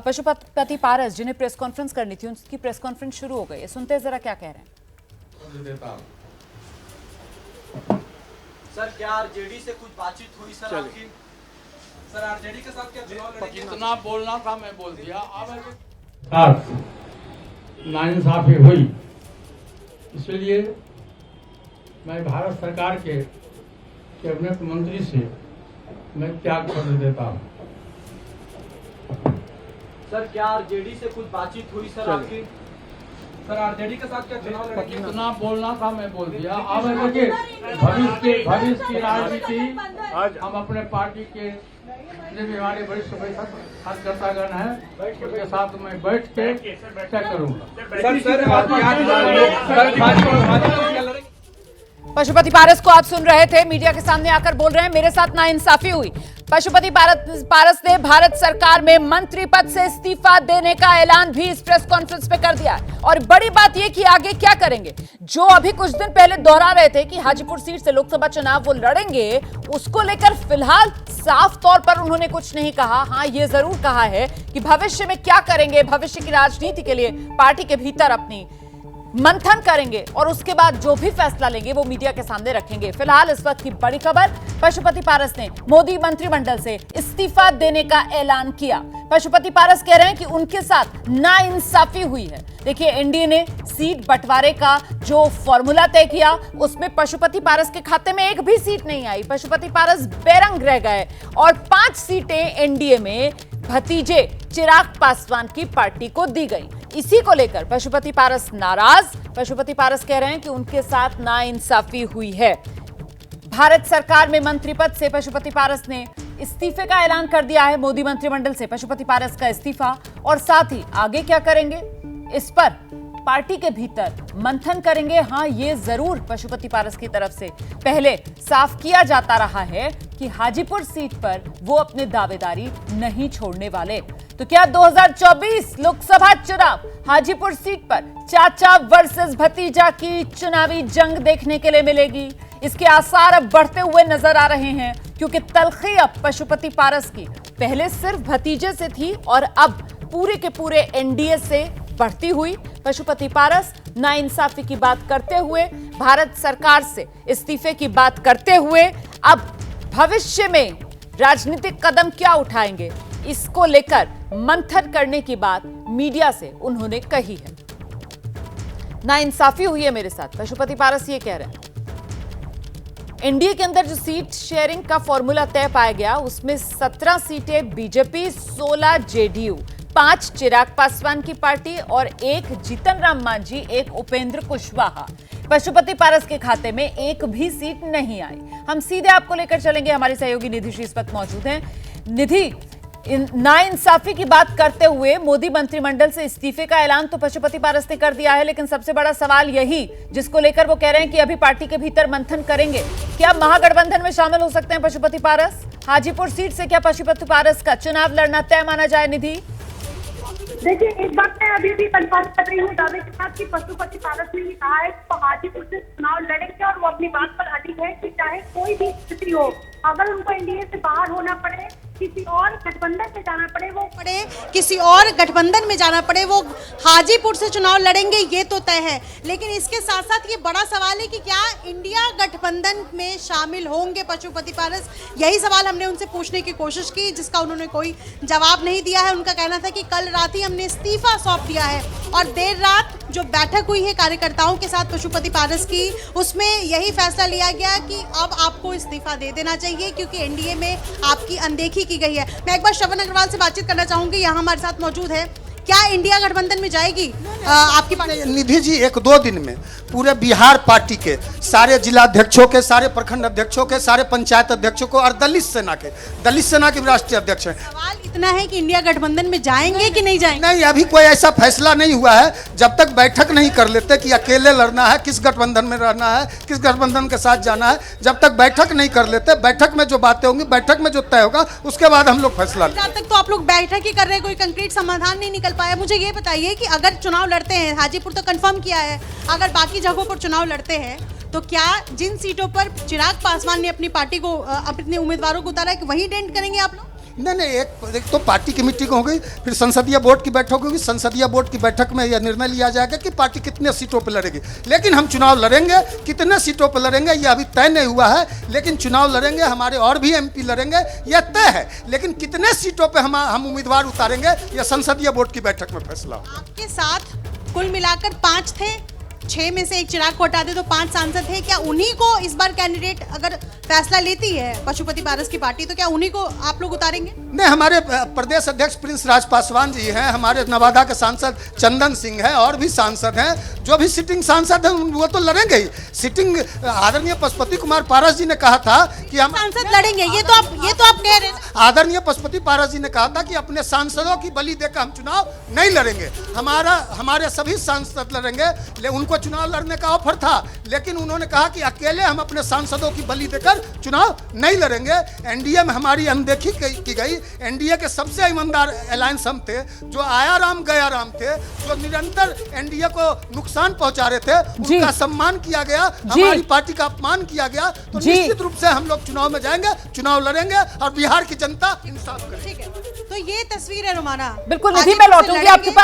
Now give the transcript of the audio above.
पशुपति पारस जिन्हें press conference करनी थी, उनकी प्रेस कॉन्फ्रेंस शुरू हो गई है। सुनते हैं जरा क्या कह रहे हैं। सर क्या आरजेडी से कुछ बातचीत हुई सर आपकी? सर आरजेडी के साथ क्या चुनाव लड़ेंगे? जितना बोलना था मैं बोल दिया। अब नाइंसाफी हुई, इसलिए मैं भारत सरकार के कैबिनेट मंत्री से मैं त्याग पत्र देता हूँ। सर क्या आरजेडी से कुछ बातचीत हुई सर आपकी? सर आरजेडी के साथ क्या चुनाव लड़ेंगे? जितना बोलना था मैं बोल दिया। अब देखिए, भविष्य की राजनीति आज हम अपने पार्टी के जितने भी हमारे वरिष्ठ कार्यकर्तागण हैं उनके साथ मैं बैठ के तय करूँगा। पशुपति पारस को आप सुन रहे थे, मीडिया के सामने आकर बोल रहे हैं मेरे साथ नाइंसाफी हुई। पशुपति पारस ने भारत सरकार में मंत्री पद से इस्तीफा देने का ऐलान भी इस प्रेस कॉन्फ्रेंस में कर दिया। और बड़ी बात यह कि आगे क्या करेंगे, जो अभी कुछ दिन पहले दोहरा रहे थे कि हाजीपुर सीट से लोकसभा चुनाव वो लड़ेंगे, उसको लेकर फिलहाल साफ तौर पर उन्होंने कुछ नहीं कहा। हाँ, ये जरूर कहा है कि भविष्य में क्या करेंगे, भविष्य की राजनीति के लिए पार्टी के भीतर अपनी मंथन करेंगे और उसके बाद जो भी फैसला लेंगे वो मीडिया के सामने रखेंगे। फिलहाल इस वक्त की बड़ी खबर, पशुपति पारस ने मोदी मंत्रिमंडल से इस्तीफा देने का ऐलान किया। पशुपति पारस कह रहे हैं कि उनके साथ नाइंसाफी हुई है। देखिए, एनडीए ने सीट बंटवारे का जो फॉर्मूला तय किया उसमें पशुपति पारस के खाते में एक भी सीट नहीं आई। पशुपति पारस बेरंग रह गए और 5 सीटें एनडीए में भतीजे चिराग पासवान की पार्टी को दी गई। इसी को लेकर पशुपति पारस नाराज। पशुपति पारस कह रहे हैं कि उनके साथ नाइंसाफी हुई है। भारत सरकार में मंत्री पद से पशुपति पारस ने इस्तीफे का ऐलान कर दिया है। मोदी मंत्रिमंडल से पशुपति पारस का इस्तीफा, और साथ ही आगे क्या करेंगे इस पर पार्टी के भीतर मंथन करेंगे। हाँ, ये जरूर पशुपति पारस की तरफ से पहले साफ किया जाता रहा है कि हाजीपुर सीट पर वो अपने दावेदारी नहीं छोड़ने वाले। तो क्या 2024 लोकसभा चुनाव हाजीपुर सीट पर चाचा वर्सेस भतीजा की चुनावी जंग देखने के लिए मिलेगी? इसके आसार अब बढ़ते हुए नजर आ रहे हैं, क्योंकि तलखी अब पशुपति पारस की पहले सिर्फ भतीजे से थी और अब पूरे के पूरे एनडीए से बढ़ती हुई। पशुपति पारस नाइंसाफी की बात करते हुए, भारत सरकार से इस्तीफे की बात करते हुए अब भविष्य में राजनीतिक कदम क्या उठाएंगे, इसको लेकर मंथन करने की बात मीडिया से उन्होंने कही है। नाइंसाफी हुई है मेरे साथ, पशुपति पारस ये कह रहे हैं। एनडीए के अंदर जो सीट शेयरिंग का फॉर्मूला तय पाया गया उसमें 17 सीटें बीजेपी, 16 जेडीयू, 5 चिराग पासवान की पार्टी और 1 जीतन राम मांझी, 1 उपेंद्र कुशवाहा। पशुपति पारस के खाते में एक भी सीट नहीं आई। हम सीधे आपको लेकर चलेंगे, हमारी सहयोगी निधि श्री इस वक्त मौजूद हैं। निधि, नाइंसाफी की बात करते हुए मोदी मंत्रिमंडल से इस्तीफे का ऐलान तो पशुपति पारस ने कर दिया है, लेकिन सबसे बड़ा सवाल यही जिसको लेकर वो कह रहे हैं कि अभी पार्टी के भीतर मंथन करेंगे, क्या महागठबंधन में शामिल हो सकते हैं पशुपति पारस? हाजीपुर सीट से क्या पशुपति पारस का चुनाव लड़ना तय माना जाए? निधि, देखिए, एक बात मैं अभी भी कंफर्म कर रही हूँ दावे के साथ कि पशुपति पारस ने कहा है कि हाजीपुर से चुनाव लड़ेंगे और वो अपनी बात पर अडिग है कि चाहे कोई भी स्थिति हो, अगर उनको एनडीए से बाहर होना पड़े, किसी और गठबंधन में जाना पड़े, वो हाजीपुर से चुनाव लड़ेंगे, ये तो तय है। लेकिन इसके साथ साथ ये बड़ा सवाल है कि क्या इंडिया गठबंधन में शामिल होंगे पशुपति पारस? यही सवाल हमने उनसे पूछने की कोशिश की, जिसका उन्होंने कोई जवाब नहीं दिया है। उनका कहना था कि कल रात ही हमने इस्तीफा सौंप दिया है और देर रात जो बैठक हुई है कार्यकर्ताओं के साथ पशुपति पारस की, उसमें यही फैसला लिया गया कि अब आपको इस्तीफा दे देना चाहिए क्योंकि एनडीए में आपकी अनदेखी की गई है। मैं एक बार श्रवण अग्रवाल से बातचीत करना चाहूंगी, यहाँ हमारे साथ मौजूद है। क्या इंडिया गठबंधन में जाएगी आपकी पार्टी? निधि जी, 1-2 दिन में पूरे बिहार पार्टी के सारे जिलाध्यक्षों के, सारे प्रखंड अध्यक्षों के, सारे पंचायत अध्यक्षों को और दलित सेना के भी राष्ट्रीय अध्यक्ष हैं। सवाल इतना है कि इंडिया गठबंधन में जाएंगे कि नहीं जाएंगे? नहीं, अभी कोई ऐसा फैसला नहीं हुआ है। जब तक बैठक नहीं कर लेते कि अकेले लड़ना है, किस गठबंधन में रहना है, किस गठबंधन के साथ जाना है, जब तक बैठक नहीं कर लेते, बैठक में जो बातें होंगी, बैठक में जो तय होगा, उसके बाद हम लोग फैसला लेंगे। जब तक तो आप लोग बैठक ही कर रहे हैं, कोई कंक्रीट समाधान नहीं निकल पाया। मुझे ये बताइए कि अगर चुनाव लड़ते हैं, हाजीपुर तो कंफर्म किया है, अगर बाकी जगहों पर चुनाव लड़ते हैं तो क्या जिन सीटों पर चिराग पासवान ने अपनी पार्टी को, अपने उम्मीदवारों को उतारा है, कि वहीं डेंट करेंगे आप लोग? नहीं, एक तो पार्टी की मीटिंग हो गई, फिर संसदीय बोर्ड की बैठक होगी। संसदीय बोर्ड की बैठक में यह निर्णय लिया जाएगा कि पार्टी कितने सीटों पर लड़ेगी। लेकिन हम चुनाव लड़ेंगे, कितने सीटों पर लड़ेंगे यह अभी तय नहीं हुआ है, लेकिन चुनाव लड़ेंगे, हमारे और भी एमपी लड़ेंगे, यह तय है। लेकिन कितने सीटों पर हम उम्मीदवार उतारेंगे यह संसदीय बोर्ड की बैठक में फैसला होगा। आपके साथ कुल मिलाकर 5 थे, 6 में से एक चिराग को हटा दे तो 5 सांसद थे। क्या उन्हीं को इस बार कैंडिडेट अगर फैसला लेती है पशुपति पारस की पार्टी, तो क्या उन्हीं को आप लोग उतारेंगे? नहीं, हमारे प्रदेश अध्यक्ष प्रिंस राज पासवान जी हैं, हमारे नवादा के सांसद चंदन सिंह हैं, और भी सांसद हैं जो भी सिटिंग सांसद हैं, वो तो लड़ेंगे ही। सिटिंग आदरणीय पशुपति कुमार पारस जी ने कहा था कि हम सांसद लड़ेंगे, ये तो आप कह रहे हैं। आदरणीय पशुपति पारस जी ने कहा था कि अपने सांसदों की बलि देकर हम चुनाव नहीं लड़ेंगे। हमारे सभी सांसद लड़ेंगे, उनको चुनाव लड़ने का ऑफर था, लेकिन उन्होंने कहा कि अकेले हम अपने सांसदों की बलि देकर चुनाव नहीं लड़ेंगे। एनडीए में हमारी अनदेखी की गई। एनडीए के सबसे ईमानदार अलायंस हम थे, जो आया राम गया राम थे, जो निरंतर एनडीए को नुकसान पहुंचा रहे थे, उनका सम्मान किया गया, हमारी पार्टी का अपमान किया गया। तो निश्चित रूप से हम लोग चुनाव में जाएंगे, चुनाव लड़ेंगे और बिहार की जनता इंसाफ करेगी। ठीक है, तो ये तस्वीर है रुमाना। बिल्कुल निधि, मैं लौटूंगी आपके पास।